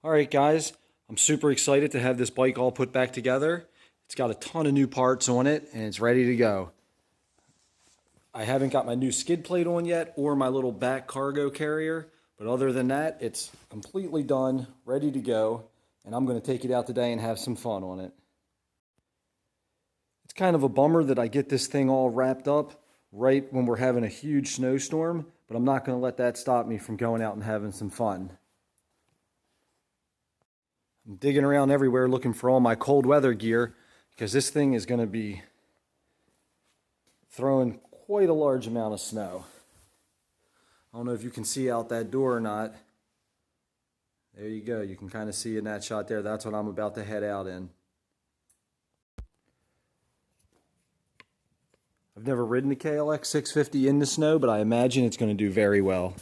Alright guys, I'm super excited to have this bike all put back together. It's got a ton of new parts on it and it's ready to go. I haven't got my new skid plate on yet or my little back cargo carrier, but other than that, it's completely done, ready to go, and I'm going to take it out today and have some fun on it. It's kind of a bummer that I get this thing all wrapped up right when we're having a huge snowstorm, but I'm not going to let that stop me from going out and having some fun. I'm digging around everywhere looking for all my cold weather gear because this thing is going to be throwing quite a large amount of snow. I don't know if you can see out that door or not. There you go. You can kind of see in that shot there. That's what I'm about to head out in. I've never ridden the KLX 650 in the snow, but I imagine it's going to do very well.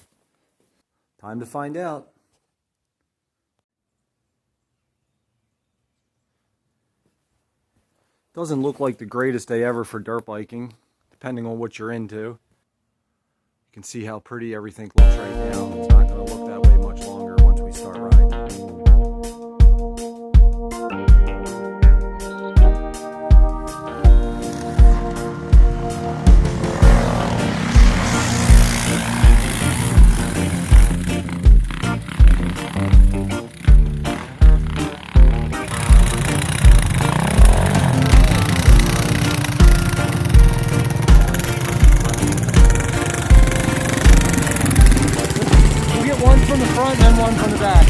Time to find out. Doesn't look like the greatest day ever for dirt biking, depending on what you're into. You can see how pretty everything looks right now. It's not going to look that way much longer once we start riding. One from the front and one from the back.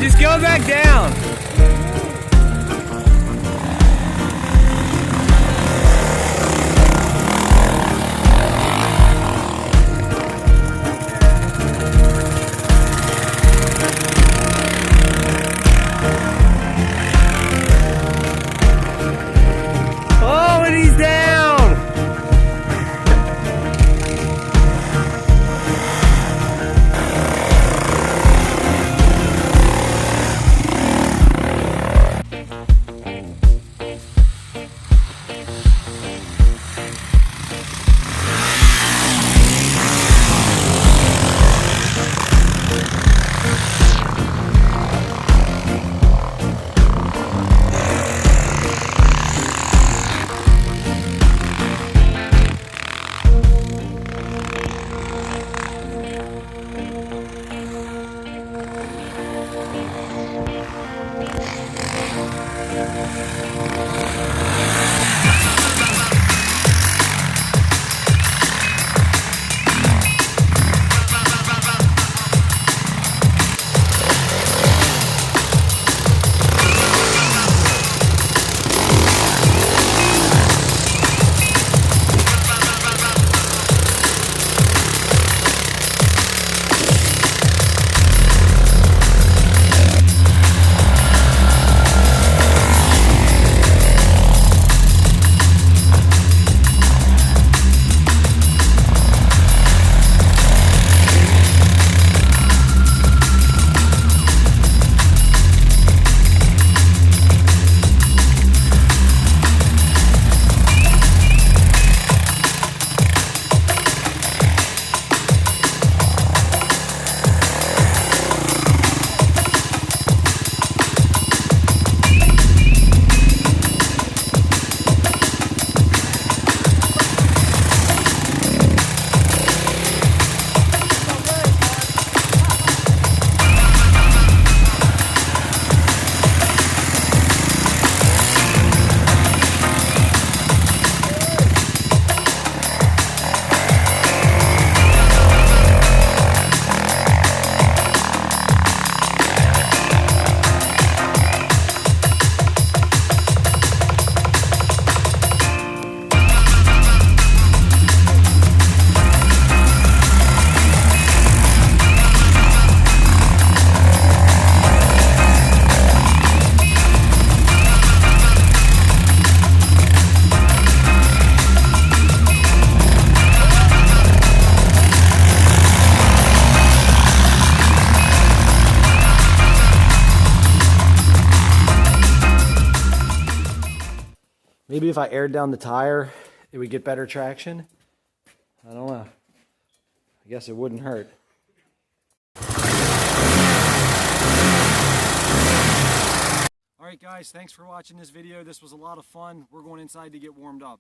Just go back down. Oh, and he's down. Maybe if I aired down the tire, it would get better traction. I don't know. I guess it wouldn't hurt. Alright guys, thanks for watching this video. This was a lot of fun. We're going inside to get warmed up.